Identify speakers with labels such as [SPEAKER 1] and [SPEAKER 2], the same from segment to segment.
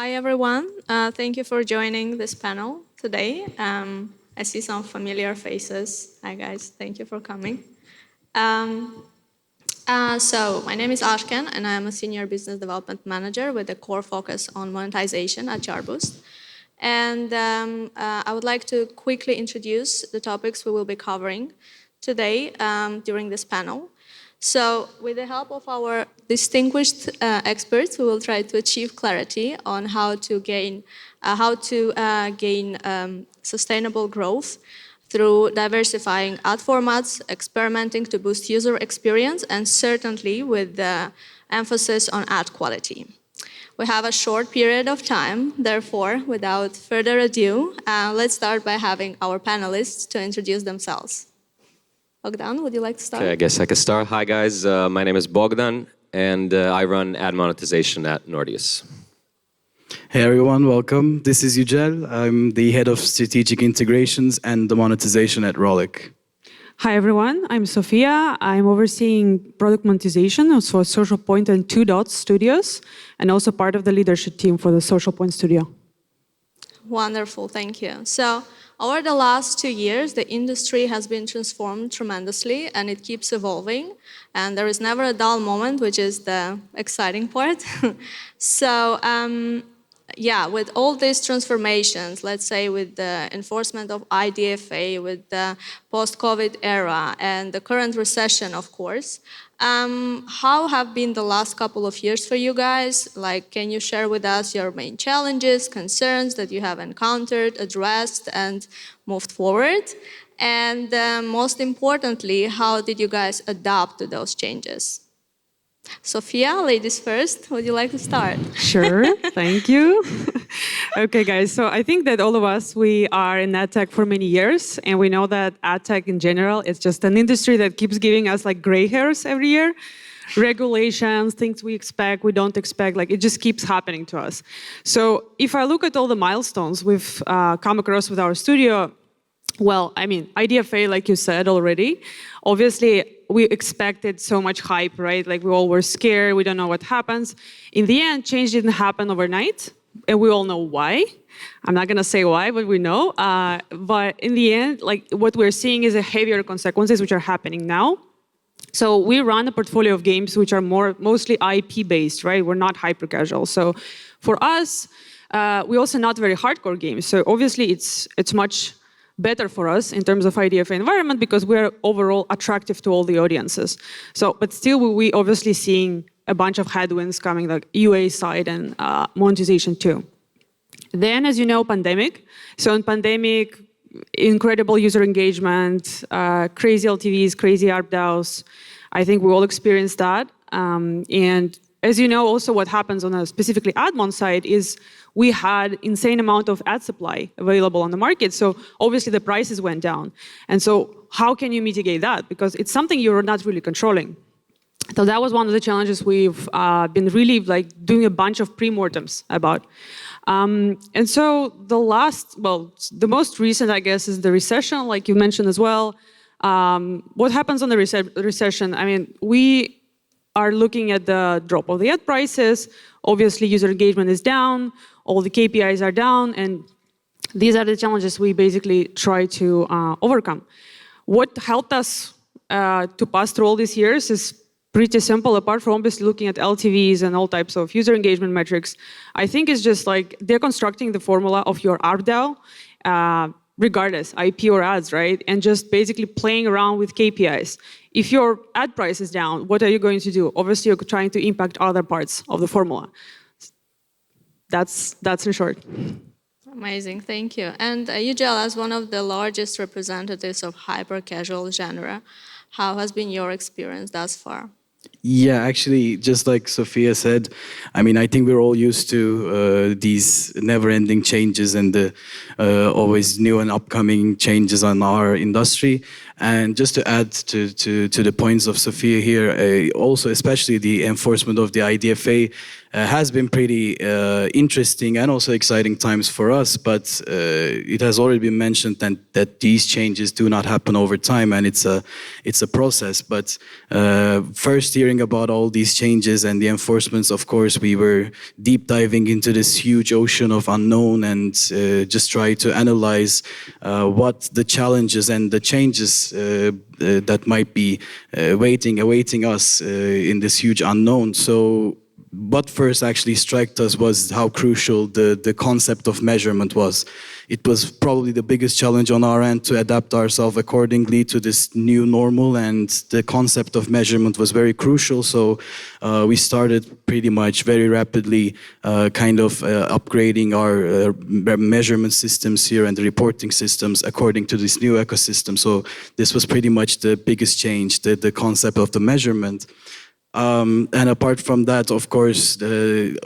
[SPEAKER 1] Hi, everyone. Thank you for joining this panel today. I see some familiar faces. Hi, guys. Thank you for coming. So my name is Ashkhen, and I am a Senior Business Development Manager with a core focus on monetization at Chartboost. And I would like to quickly introduce the topics we will be covering today during this panel. So with the help of our distinguished experts, we will try to achieve clarity on how to gain sustainable growth through diversifying ad formats, experimenting to boost user experience, and certainly with the emphasis on ad quality. We have a short period of time, therefore, without further ado, let's start by having our panelists to introduce themselves. Bogdan, would you like to start?
[SPEAKER 2] Okay, I guess I can start. Hi guys, my name is Bogdan, and I run ad monetization at Nordeus.
[SPEAKER 3] Hey everyone, welcome. This is Yücel. I'm the head of strategic integrations and the monetization at Rollic.
[SPEAKER 4] Hi everyone, I'm Sofia. I'm overseeing product monetization for Socialpoint and 2 Dots Studios, and also part of the leadership team for the Socialpoint studio.
[SPEAKER 1] Wonderful, thank you. So, over the last 2 years, the industry has been transformed tremendously, and it keeps evolving. And there is never a dull moment, which is the exciting part. So, yeah, with all these transformations, let's say with the enforcement of IDFA, with the post-COVID era, and the current recession, of course, how have been the last couple of years for you guys? Like, can you share with us your main challenges, concerns that you have encountered, addressed, and moved forward? And most importantly, how did you guys adapt to those changes? Sofia, ladies first, would you like to start?
[SPEAKER 4] Sure, thank you. Okay, guys, so I think that all of us, we are in ad tech for many years, and we know that ad tech in general is just an industry that keeps giving us like gray hairs every year. Regulations, things we expect, we don't expect, like it just keeps happening to us. So if I look at all the milestones we've come across with our studio, well, I mean, IDFA, like you said already, obviously we expected so much hype, right? Like we all were scared, we don't know what happens. In the end, change didn't happen overnight, and we all know why. I'm not gonna say why, but we know. But in the end, like what we're seeing is a heavier consequences which are happening now. So we run a portfolio of games which are mostly IP-based, right? We're not hyper-casual. So for us, we're also not very hardcore games. So obviously it's much better for us in terms of IDFA environment because we're overall attractive to all the audiences. So, but still we obviously seeing a bunch of headwinds coming, like UA side and monetization too. Then, as you know, pandemic. So in pandemic, incredible user engagement, crazy LTVs, crazy ARPDAUs. I think we all experienced that. And as you know, also what happens on a specifically AdMon side is we had insane amount of ad supply available on the market. So obviously the prices went down. And so how can you mitigate that? Because it's something you're not really controlling. So that was one of the challenges we've been really like doing a bunch of pre-mortems about. And so the most recent, I guess, is the recession, like you mentioned as well. What happens on the recession? I mean, we are looking at the drop of the ad prices. Obviously, user engagement is down, all the KPIs are down, and these are the challenges we basically try to overcome. What helped us to pass through all these years is pretty simple, apart from obviously looking at LTVs and all types of user engagement metrics. I think it's just like deconstructing the formula of your ARPDAU, regardless, IP or ads, right? And just basically playing around with KPIs. If your ad price is down, what are you going to do? Obviously, you're trying to impact other parts of the formula. That's in short.
[SPEAKER 1] Amazing, thank you. And Yücel, as one of the largest representatives of hyper-casual genre, how has been your experience thus far?
[SPEAKER 3] Yeah, actually, just like Sofia said, I mean, I think we're all used to these never-ending changes and the always new and upcoming changes on our industry. And just to add to the points of Sofia here, also especially the enforcement of the IDFA has been pretty interesting and also exciting times for us, but it has already been mentioned that these changes do not happen over time, and it's a process. But first hearing about all these changes and the enforcements, of course, we were deep diving into this huge ocean of unknown and just try to analyze what the challenges and the changes that might be awaiting us in this huge unknown. So what first actually struck us was how crucial the concept of measurement was. It was probably the biggest challenge on our end to adapt ourselves accordingly to this new normal, and the concept of measurement was very crucial. So we started pretty much very rapidly upgrading our measurement systems here and the reporting systems according to this new ecosystem. So this was pretty much the biggest change, the concept of the measurement. And apart from that, of course, the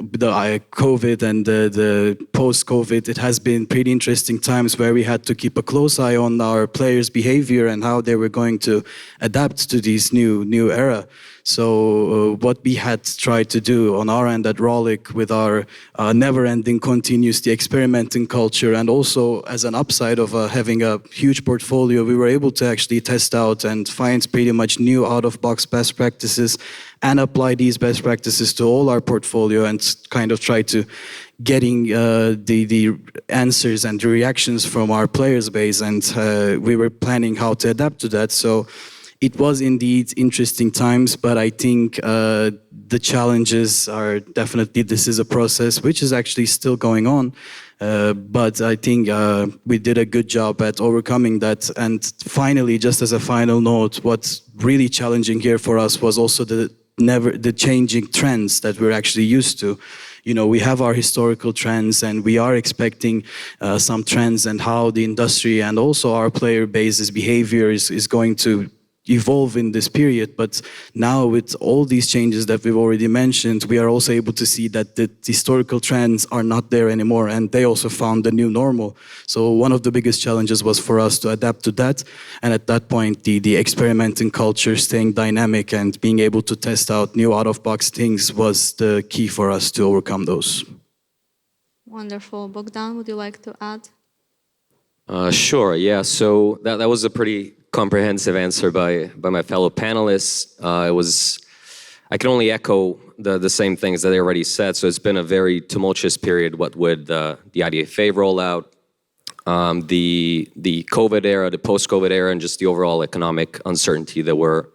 [SPEAKER 3] COVID and the post-COVID, it has been pretty interesting times where we had to keep a close eye on our players' behavior and how they were going to adapt to this new era. So what we had tried to do on our end at Rollic with our never-ending, continuously experimenting culture, and also as an upside of having a huge portfolio, we were able to actually test out and find pretty much new out-of-box best practices and apply these best practices to all our portfolio and kind of try to getting the answers and the reactions from our players base, and we were planning how to adapt to that. So it was indeed interesting times, but I think the challenges are definitely, this is a process which is actually still going on. But I think we did a good job at overcoming that. And finally, just as a final note, what's really challenging here for us was also the changing trends that we're actually used to. You know, we have our historical trends and we are expecting some trends and how the industry and also our player base's behavior is going to evolve in this period. But now with all these changes that we've already mentioned, we are also able to see that the historical trends are not there anymore, and they also found the new normal. So one of the biggest challenges was for us to adapt to that, and at that point the experimenting culture, staying dynamic and being able to test out new out-of-box things was the key for us to overcome those.
[SPEAKER 1] Wonderful. Bogdan, would you like to add?
[SPEAKER 2] Sure, yeah. So that was a pretty comprehensive answer by my fellow panelists. I can only echo the same things that they already said. So it's been a very tumultuous period, what with the IDFA rollout, the COVID era, the post-COVID era, and just the overall economic uncertainty that we're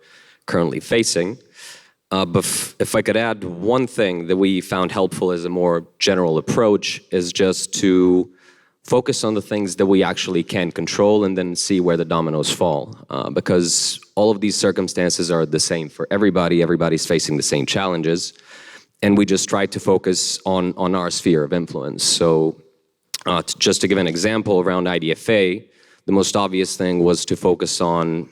[SPEAKER 2] currently facing. But if I could add one thing that we found helpful as a more general approach is just to focus on the things that we actually can control and then see where the dominoes fall. Because all of these circumstances are the same for everybody. Everybody's facing the same challenges. And we just try to focus on our sphere of influence. So just to give an example around IDFA, the most obvious thing was to focus on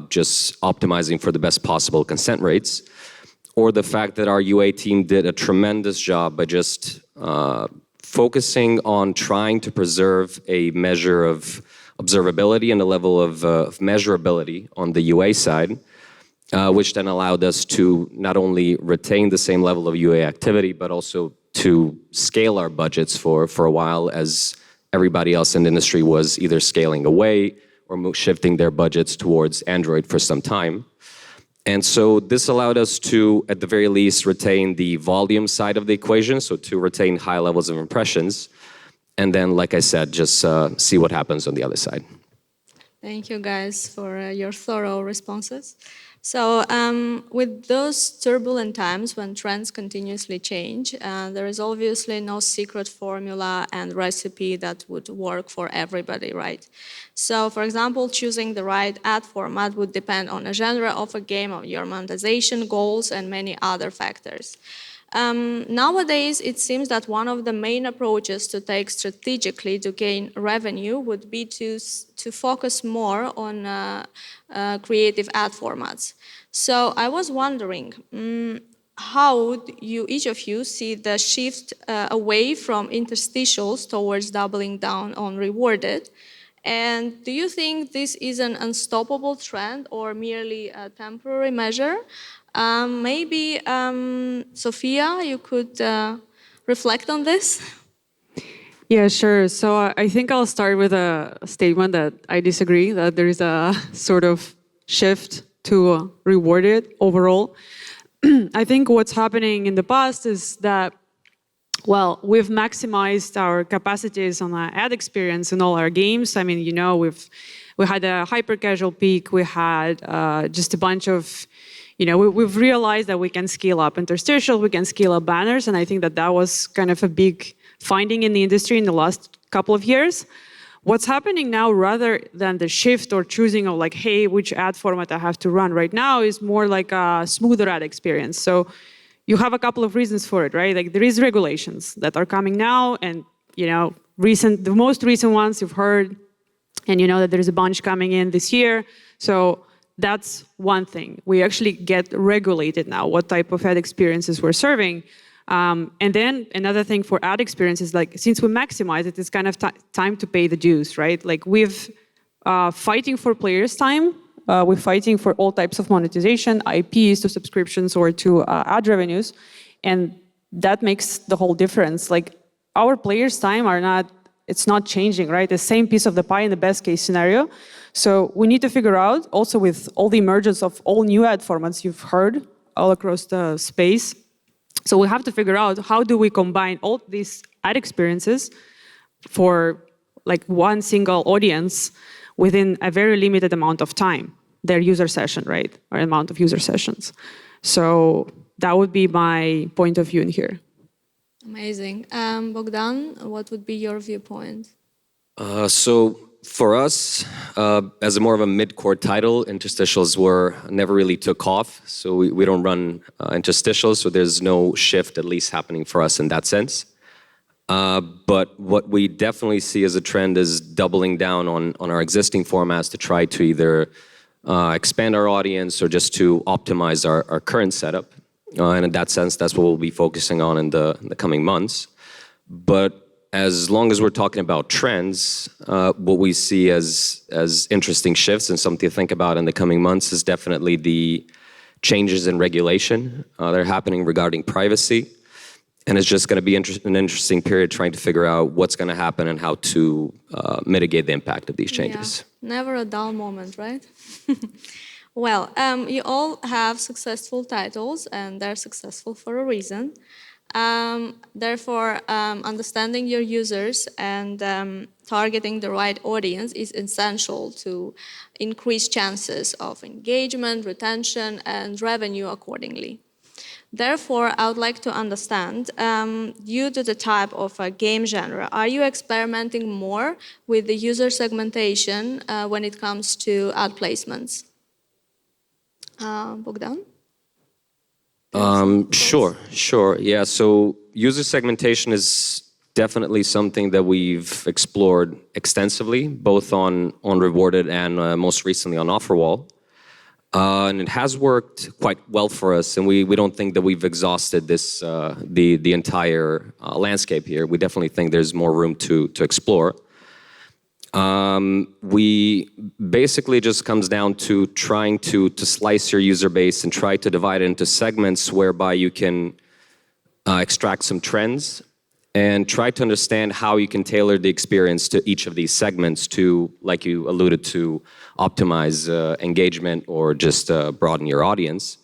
[SPEAKER 2] just optimizing for the best possible consent rates, or the fact that our UA team did a tremendous job by just focusing on trying to preserve a measure of observability and a level of measurability on the UA side, which then allowed us to not only retain the same level of UA activity, but also to scale our budgets for a while, as everybody else in the industry was either scaling away or shifting their budgets towards Android for some time. And so this allowed us to, at the very least, retain the volume side of the equation, so to retain high levels of impressions. And then, like I said, just see what happens on the other side.
[SPEAKER 1] Thank you, guys, for your thorough responses. So with those turbulent times when trends continuously change, there is obviously no secret formula and recipe that would work for everybody, right? So, for example, choosing the right ad format would depend on a genre of a game, on your monetization goals, and many other factors. Nowadays, it seems that one of the main approaches to take strategically to gain revenue would be to focus more on creative ad formats. So I was wondering, how would each of you see the shift away from interstitials towards doubling down on rewarded? And do you think this is an unstoppable trend or merely a temporary measure? Maybe, Sofia, you could reflect on this?
[SPEAKER 4] Yeah, sure. So I think I'll start with a statement that I disagree, that there is a sort of shift to reward it overall. I think what's happening in the past is that, well, we've maximized our capacities on the ad experience in all our games. I mean, you know, we had a hyper casual peak. We had just a bunch of, you know, we've realized that we can scale up interstitial, we can scale up banners, and I think that that was kind of a big finding in the industry in the last couple of years. What's happening now, rather than the shift or choosing of like, hey, which ad format I have to run right now, is more like a smoother ad experience. So you have a couple of reasons for it, right? Like there is regulations that are coming now, and you know, the most recent ones you've heard, and you know that there is a bunch coming in this year. So that's one thing. We actually get regulated now what type of ad experiences we're serving. And then another thing for ad experience is like, since we maximize it, it's kind of time to pay the dues, right? Like we've fighting for players' time. We're fighting for all types of monetization, IPs to subscriptions or to ad revenues. And that makes the whole difference. Like our players' time it's not changing, right? The same piece of the pie in the best case scenario. So we need to figure out, also with all the emergence of all new ad formats you've heard all across the space. So we have to figure out how do we combine all these ad experiences for like one single audience within a very limited amount of time, their user session, right? Or amount of user sessions. So that would be my point of view in here.
[SPEAKER 1] Amazing. Bogdan, what would be your viewpoint?
[SPEAKER 2] So for us, as a more of a mid-core title, interstitials never really took off. So we don't run interstitials, so there's no shift at least happening for us in that sense. But what we definitely see as a trend is doubling down on our existing formats to try to either expand our audience or just to optimize our current setup. And in that sense, that's what we'll be focusing on in the coming months. But as long as we're talking about trends, what we see as interesting shifts and something to think about in the coming months is definitely the changes in regulation that are happening regarding privacy. And it's just going to be an interesting period trying to figure out what's going to happen and how to mitigate the impact of these changes.
[SPEAKER 1] Yeah. Never a dull moment, right? Well, you all have successful titles, and they're successful for a reason. Therefore, understanding your users and targeting the right audience is essential to increase chances of engagement, retention, and revenue accordingly. Therefore, I would like to understand, due to the type of game genre, are you experimenting more with the user segmentation when it comes to ad placements? Bogdan?
[SPEAKER 2] Sure. Yeah, so user segmentation is definitely something that we've explored extensively, both on rewarded and most recently on offer wall. And it has worked quite well for us, and we don't think that we've exhausted this the entire landscape here. We definitely think there's more room to explore. We basically just comes down to trying to slice your user base and try to divide it into segments whereby you can extract some trends and try to understand how you can tailor the experience to each of these segments to, like you alluded to, optimize engagement or just broaden your audience.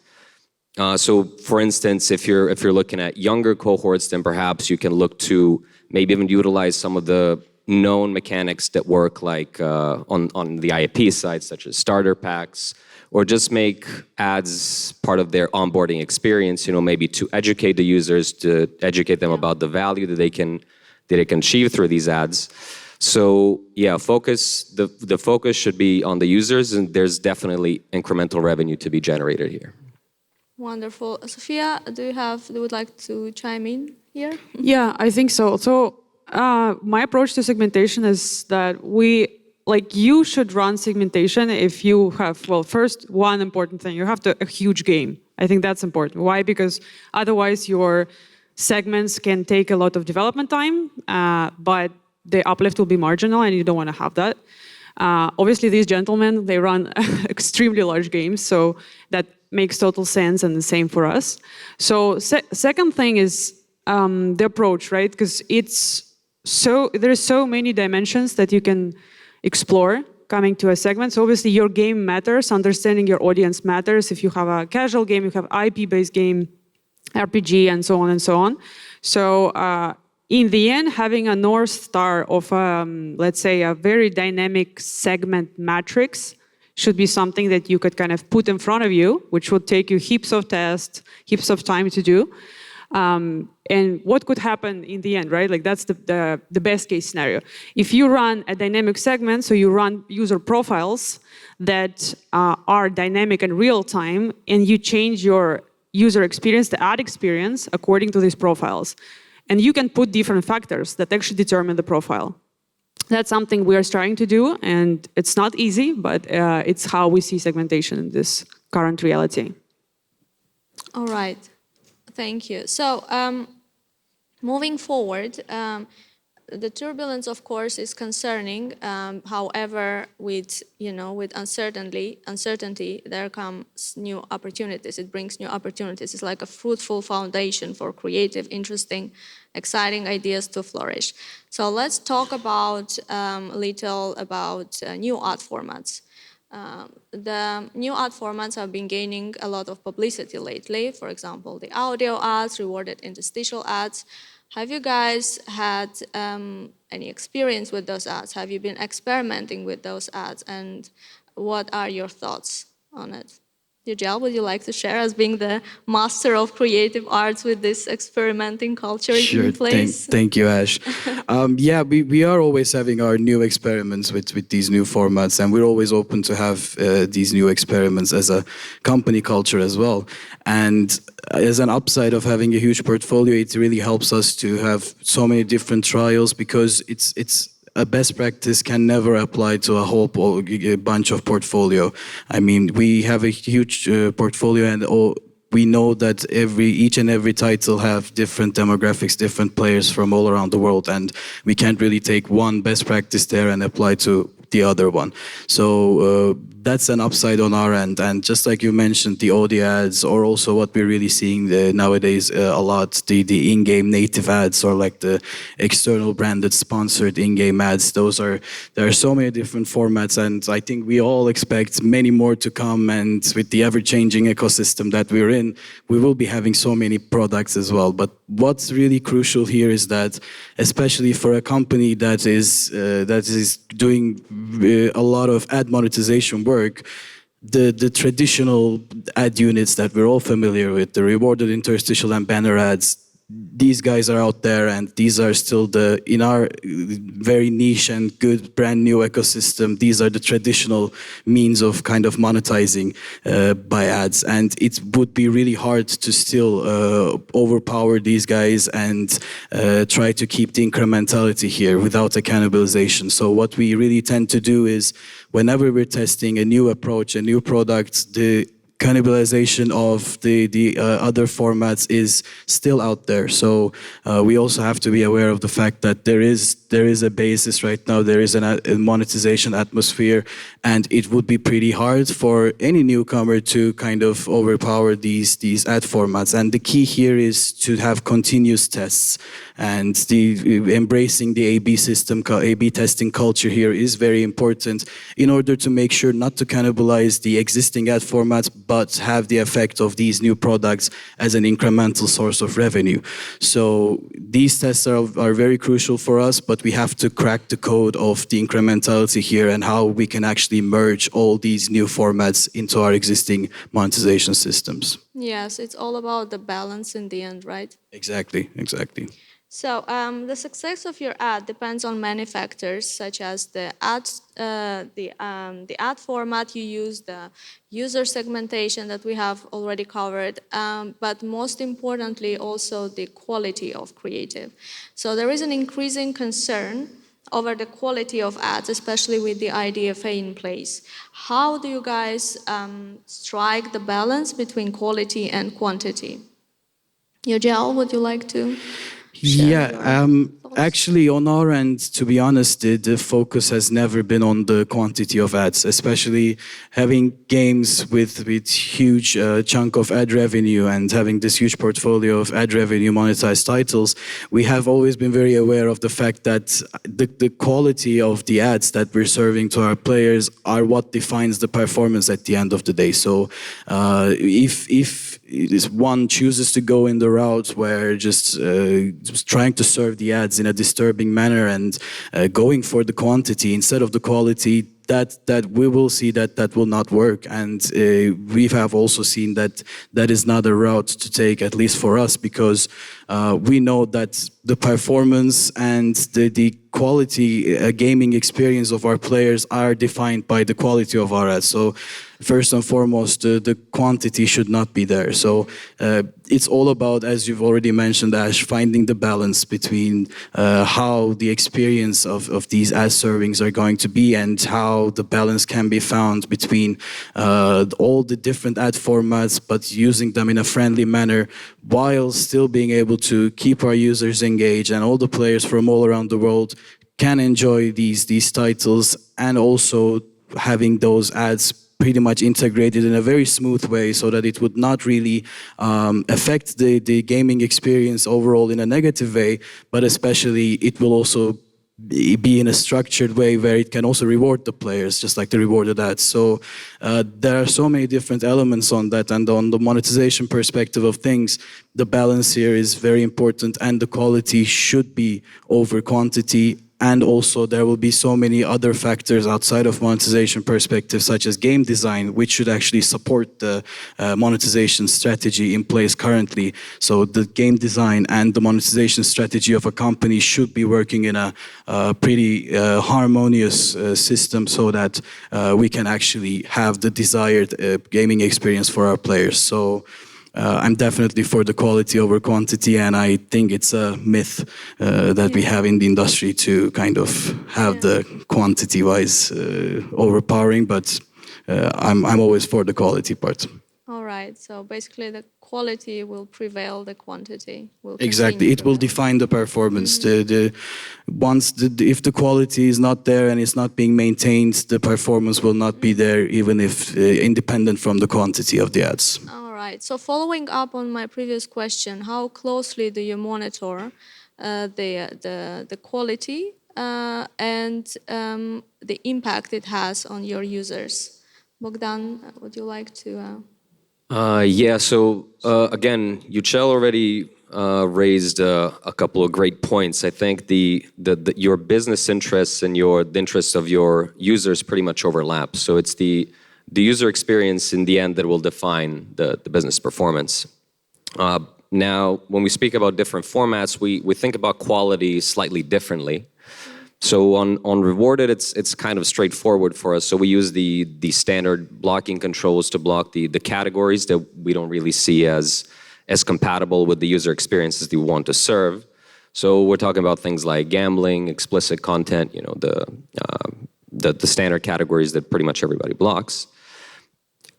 [SPEAKER 2] So, for instance, if you're looking at younger cohorts, then perhaps you can look to maybe even utilize some of the known mechanics that work, like on the IAP side, such as starter packs, or just make ads part of their onboarding experience. You know, maybe to educate the users, to educate them about the value that they can achieve through these ads. So yeah, the focus should be on the users, and there's definitely incremental revenue to be generated here.
[SPEAKER 1] Wonderful. Sofia, do you would like to chime in here?
[SPEAKER 4] Yeah, I think so. So my approach to segmentation is that you should run segmentation if you have, well, first, one important thing, you have a huge game. I think that's important. Why? Because otherwise your segments can take a lot of development time, but the uplift will be marginal, and you don't want to have that. Obviously, these gentlemen, they run extremely large games, so that makes total sense, and the same for us. So second thing is the approach, right? Because there's so many dimensions that you can explore coming to a segment. So obviously your game matters, understanding your audience matters. If you have a casual game, you have IP-based game, RPG, and so on and so on. So in the end, having a North Star of, let's say, a very dynamic segment matrix should be something that you could kind of put in front of you, which would take you heaps of tests, heaps of time to do. And what could happen in the end, right? Like that's the best case scenario. If you run a dynamic segment, so you run user profiles that are dynamic and real time, and you change your user experience, the ad experience, according to these profiles. And you can put different factors that actually determine the profile. That's something we are starting to do, and it's not easy, but it's how we see segmentation in this current reality.
[SPEAKER 1] All right. Thank you. So moving forward, the turbulence, of course, is concerning. However, with uncertainty, there comes new opportunities. It brings new opportunities. It's like a fruitful foundation for creative, interesting, exciting ideas to flourish. So let's talk about little about new art formats. The new ad formats have been gaining a lot of publicity lately. For example, the audio ads, rewarded interstitial ads. Have you guys had any experience with those ads? Have you been experimenting with those ads? And what are your thoughts on it? Yücel, would you like to share as being the master of creative arts with this experimenting culture in place?
[SPEAKER 3] Thank you, Ash. Yeah, we are always having our new experiments with these new formats, and we're always open to have these new experiments as a company culture as well. And as an upside of having a huge portfolio, it really helps us to have so many different trials, because it's a best practice can never apply to a whole bunch of portfolio. I mean, we have a huge portfolio, and we know that each and every title have different demographics, different players from all around the world, and we can't really take one best practice there and apply to the other one. So that's an upside on our end. And just like you mentioned, the audio ads, or also what we're really seeing nowadays a lot, the in-game native ads, or like the external branded sponsored in-game ads. There are so many different formats, and I think we all expect many more to come. And with the ever-changing ecosystem that we're in, we will be having so many products as well. But what's really crucial here is that, especially for a company that is doing a lot of ad monetization work, the traditional ad units that we're all familiar with, the rewarded interstitial and banner ads, these guys are out there, and these are still in our very niche and good brand new ecosystem, these are the traditional means of kind of monetizing by ads. And it would be really hard to still overpower these guys and try to keep the incrementality here without a cannibalization. So what we really tend to do is, whenever we're testing a new approach, a new product, the cannibalization of the other formats is still out there. So we also have to be aware of the fact that there is a basis right now, there is a monetization atmosphere, and it would be pretty hard for any newcomer to kind of overpower these ad formats. And the key here is to have continuous tests, and embracing the A/B system, A/B testing culture here is very important in order to make sure not to cannibalize the existing ad formats, but have the effect of these new products as an incremental source of revenue. So these tests are very crucial for us, but we have to crack the code of the incrementality here and how we can actually merge all these new formats into our existing monetization systems.
[SPEAKER 1] Yes, it's all about the balance in the end, right?
[SPEAKER 3] Exactly.
[SPEAKER 1] So the success of your ad depends on many factors, such as the ad format you use, the user segmentation that we have already covered, but most importantly also the quality of creative. So there is an increasing concern over the quality of ads, especially with the IDFA in place. How do you guys strike the balance between quality and quantity? Yücel, would you like to?
[SPEAKER 3] Yeah, Actually, on our end, to be honest, the focus has never been on the quantity of ads, especially having games with huge chunk of ad revenue and having this huge portfolio of ad revenue monetized titles. We have always been very aware of the fact that the quality of the ads that we're serving to our players are what defines the performance at the end of the day. So if one chooses to go in the route where just trying to serve the ads in a disturbing manner and going for the quantity instead of the quality, that we will see that will not work. And we have also seen that is not a route to take, at least for us, because we know that the performance and the quality gaming experience of our players are defined by the quality of our ads. So first and foremost, the quantity should not be there. So it's all about, as you've already mentioned, Ash, finding the balance between how the experience of these ad servings are going to be and how the balance can be found between all the different ad formats, but using them in a friendly manner while still being able to keep our users engaged and all the players from all around the world can enjoy these titles, and also having those ads pretty much integrated in a very smooth way so that it would not really affect the gaming experience overall in a negative way, but especially it will also be in a structured way where it can also reward the players, just like the rewarded ads. So there are so many different elements on that, and on the monetization perspective of things, the balance here is very important, and the quality should be over quantity. And also there will be so many other factors outside of monetization perspective, such as game design, which should actually support the monetization strategy in place currently. So the game design and the monetization strategy of a company should be working in a pretty harmonious system so that we can actually have the desired gaming experience for our players. So I'm definitely for the quality over quantity, and I think it's a myth that we have in the industry to kind of have the quantity-wise overpowering, but I'm always for the quality part.
[SPEAKER 1] All right, so basically the quality will prevail, the quantity will
[SPEAKER 3] Exactly, it will define the performance. If the quality is not there and it's not being maintained, the performance will not be there, even if independent from the quantity of the ads.
[SPEAKER 1] All right, so following up on my previous question, how closely do you monitor the quality and the impact it has on your users? Bogdan, would you like to...
[SPEAKER 2] Yeah, so again, Yücel already raised a couple of great points. I think your business interests and the interests of your users pretty much overlap. So it's the user experience in the end that will define the business performance. Now, when we speak about different formats, we think about quality slightly differently. So on rewarded, it's kind of straightforward for us. So we use the standard blocking controls to block the categories that we don't really see as compatible with the user experiences that we want to serve. So we're talking about things like gambling, explicit content, you know, the standard categories that pretty much everybody blocks.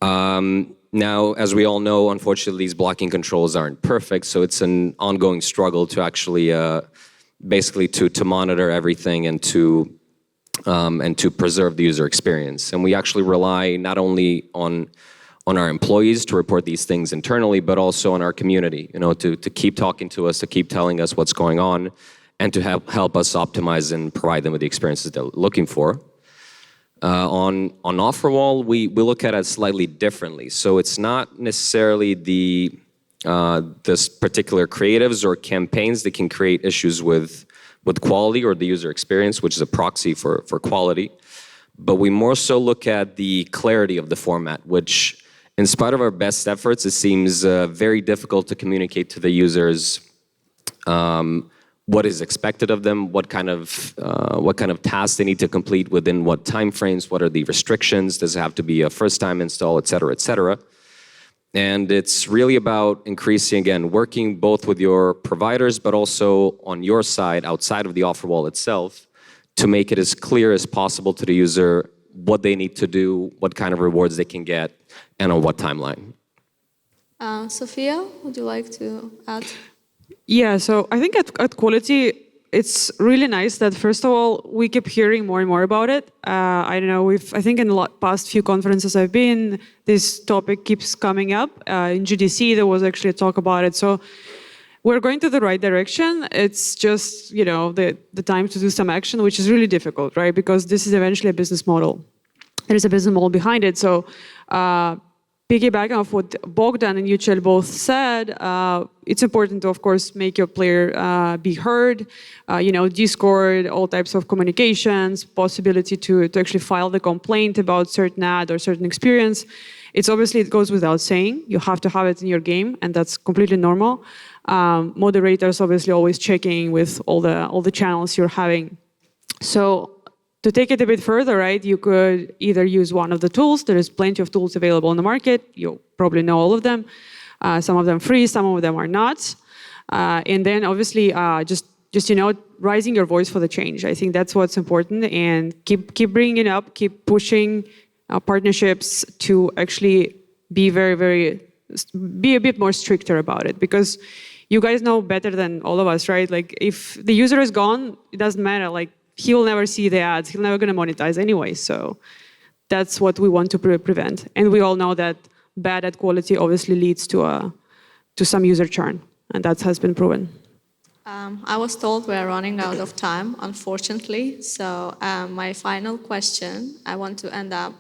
[SPEAKER 2] Now, as we all know, unfortunately, these blocking controls aren't perfect, so it's an ongoing struggle to actually basically to monitor everything and to preserve the user experience. And we actually rely not only on our employees to report these things internally, but also on our community, you know, to keep talking to us, to keep telling us what's going on, and to help us optimize and provide them with the experiences they're looking for. On Offerwall, we look at it slightly differently. So it's not necessarily this particular creatives or campaigns that can create issues with quality or the user experience, which is a proxy for quality. But we more so look at the clarity of the format, which, in spite of our best efforts, it seems very difficult to communicate to the users what is expected of them, what kind of tasks they need to complete within what time frames, what are the restrictions, does it have to be a first-time install, et cetera, et cetera. And it's really about increasing, again, working both with your providers, but also on your side, outside of the offer wall itself, to make it as clear as possible to the user what they need to do, what kind of rewards they can get, and on what timeline.
[SPEAKER 1] Sofia, would you like to add?
[SPEAKER 4] Yeah, so I think at quality, it's really nice that, first of all, we keep hearing more and more about it. I don't know, I think in the past few conferences I've been, this topic keeps coming up. In GDC, there was actually a talk about it. So we're going to the right direction. It's just, the time to do some action, which is really difficult, right? Because this is eventually a business model. There's a business model behind it. So piggybacking off what Bogdan and Yücel both said, it's important to, of course, make your player be heard. Discord, all types of communications, possibility to actually file the complaint about certain ad or certain experience. It goes without saying. You have to have it in your game, and that's completely normal. Moderators obviously always checking with all the channels you're having. So to take it a bit further, right, you could either use one of the tools. There is plenty of tools available on the market. You probably know all of them. Some of them free, some of them are not. And then obviously just raising your voice for the change. I think that's what's important, and keep bringing it up, keep pushing partnerships to actually be be a bit more stricter about it, because you guys know better than all of us, right? Like if the user is gone, it doesn't matter. Like he will never see the ads. He's never going to monetize anyway. So that's what we want to prevent. And we all know that bad ad quality obviously leads to some user churn, and that has been proven.
[SPEAKER 1] I was told we're running out of time, unfortunately. So my final question, I want to end up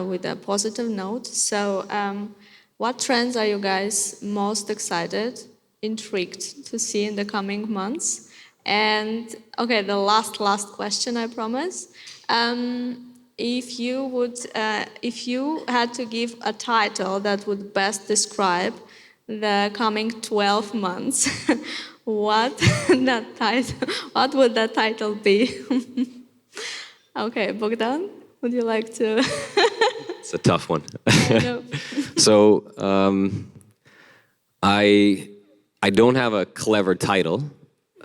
[SPEAKER 1] with a positive note. So what trends are you guys most excited, intrigued to see in the coming months? And okay, the last question, I promise. If you had to give a title that would best describe the coming 12 months, what would that title be? Okay, Bogdan, would you like to?
[SPEAKER 2] It's a tough one.
[SPEAKER 1] I know.
[SPEAKER 2] So I don't have a clever title.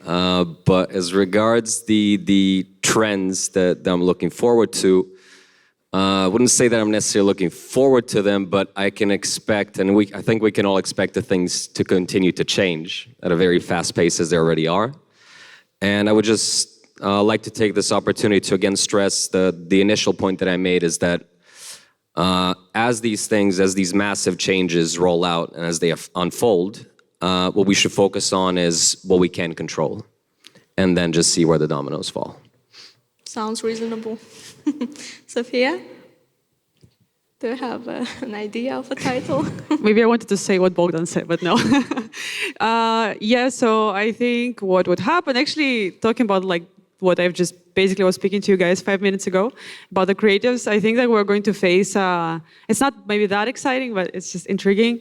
[SPEAKER 2] But as regards the trends that I'm looking forward to, I wouldn't say that I'm necessarily looking forward to them, but I can expect, and I think we can all expect the things to continue to change at a very fast pace as they already are. And I would just like to take this opportunity to again stress the initial point that I made is that as these massive changes roll out and as they unfold, what we should focus on is what we can control, and then just see where the dominoes fall.
[SPEAKER 1] Sounds reasonable. Sofia, do you have an idea of a title?
[SPEAKER 4] Maybe I wanted to say what Bogdan said, but no. So I think what would happen, actually talking about like what I've just basically was speaking to you guys 5 minutes ago about the creatives, I think that we're going to face, it's not maybe that exciting, but it's just intriguing.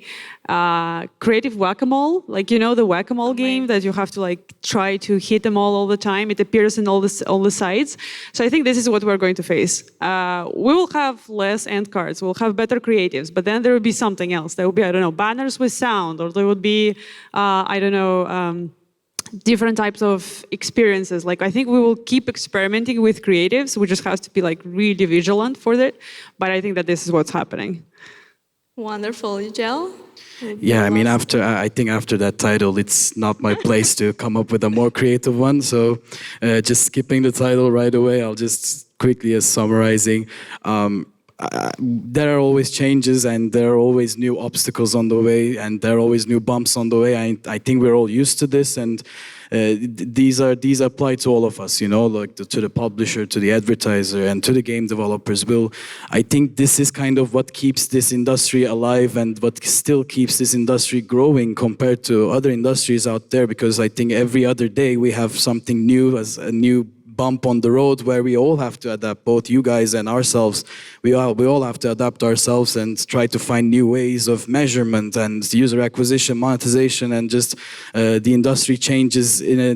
[SPEAKER 4] Creative whack-a-mole, like the whack-a-mole game that you have to like try to hit them all the time. It appears in all the sides. So I think this is what we're going to face. We will have less end cards, we'll have better creatives, but then there will be something else. There will be, banners with sound, or there would be, different types of experiences. Like I think we will keep experimenting with creatives. We just have to be like really vigilant for that. But I think that this is what's happening.
[SPEAKER 1] Wonderful, Yücel.
[SPEAKER 3] Yeah, I mean, I think after that title, it's not my place to come up with a more creative one. So just skipping the title right away, I'll just quickly summarizing. There are always changes, and there are always new obstacles on the way, and there are always new bumps on the way. I think we're all used to this, and these apply to all of us, like to the publisher, to the advertiser, and to the game developers. I think this is kind of what keeps this industry alive and what still keeps this industry growing compared to other industries out there, because I think every other day we have something new, as a new bump on the road where we all have to adapt, both you guys and ourselves. We all have to adapt ourselves and try to find new ways of measurement and user acquisition, monetization, and just the industry changes in a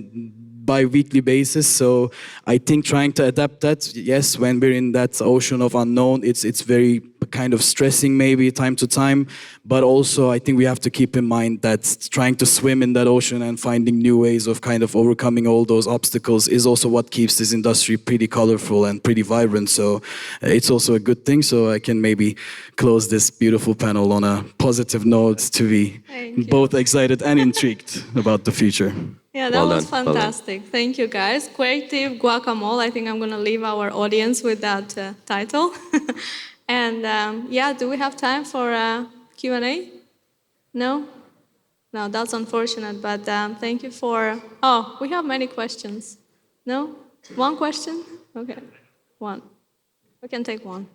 [SPEAKER 3] bi-weekly basis. So I think trying to adapt that, yes, when we're in that ocean of unknown, it's very kind of stressing maybe time to time, but also I think we have to keep in mind that trying to swim in that ocean and finding new ways of kind of overcoming all those obstacles is also what keeps this industry pretty colorful and pretty vibrant. So it's also a good thing. So I can maybe close this beautiful panel on a positive note to be both excited and intrigued about the future.
[SPEAKER 1] Yeah, that
[SPEAKER 2] Well
[SPEAKER 1] was
[SPEAKER 2] done, well done.
[SPEAKER 1] fantastic. Thank you, guys. Creative guacamole. I think I'm going to leave our audience with that title. And yeah, do we have time for Q&A? No? No, that's unfortunate, but thank you for... Oh, we have many questions. No? One question? Okay, one. We can take one.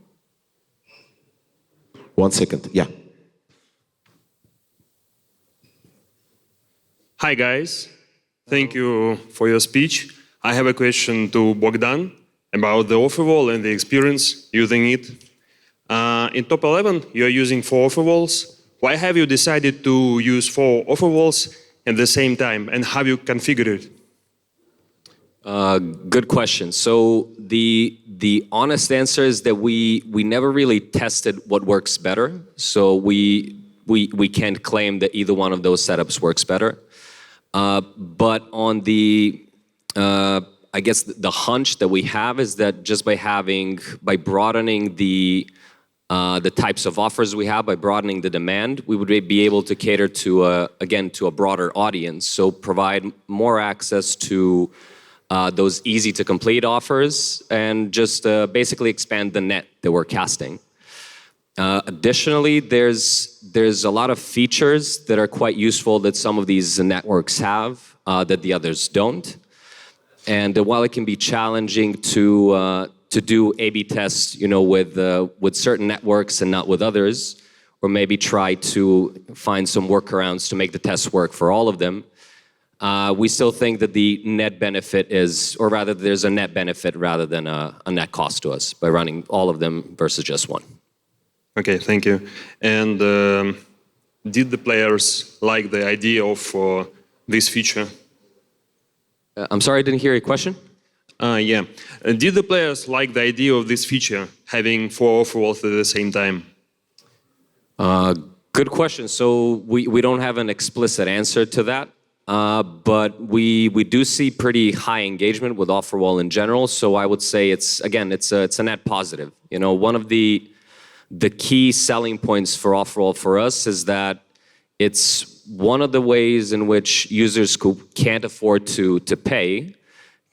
[SPEAKER 5] 1 second. Yeah.
[SPEAKER 6] Hi, guys. Thank you for your speech. I have a question to Bogdan about the offer wall and the experience using it. In top 11, you're using 4 offer walls. Why have you decided to use 4 offer walls at the same time, and how you configure it?
[SPEAKER 2] Good question. So the honest answer is that we never really tested what works better. So we can't claim that either one of those setups works better. But on the I guess the hunch that we have is that just by broadening the types of offers we have, by broadening the demand, we would be able to cater to a broader audience. So provide more access to those easy to complete offers and just basically expand the net that we're casting. Additionally, there's a lot of features that are quite useful that some of these networks have that the others don't. And while it can be challenging to do A/B tests, with certain networks and not with others, or maybe try to find some workarounds to make the tests work for all of them, we still think that the net benefit is, or rather, there's a net benefit rather than a net cost to us by running all of them versus just one.
[SPEAKER 6] Okay, thank you. And did the players like the idea of this feature?
[SPEAKER 2] I'm sorry, I didn't hear your question.
[SPEAKER 6] Yeah. Did the players like the idea of this feature, having 4 offer walls at the same time?
[SPEAKER 2] Good question. So we don't have an explicit answer to that, but we do see pretty high engagement with offer wall in general. So I would say it's a net positive. One of the key selling points for offer wall for us is that it's one of the ways in which users who can't afford to pay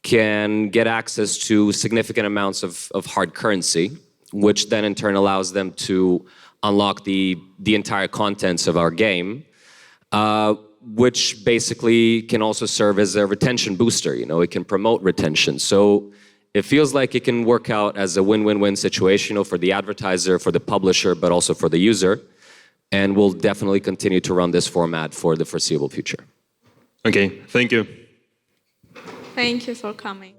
[SPEAKER 2] can get access to significant amounts of hard currency, which then in turn allows them to unlock the entire contents of our game, which basically can also serve as a retention booster. It can promote retention. So it feels like it can work out as a win-win-win situation, for the advertiser, for the publisher, but also for the user. And we'll definitely continue to run this format for the foreseeable future.
[SPEAKER 6] Okay, thank you.
[SPEAKER 1] Thank you for coming.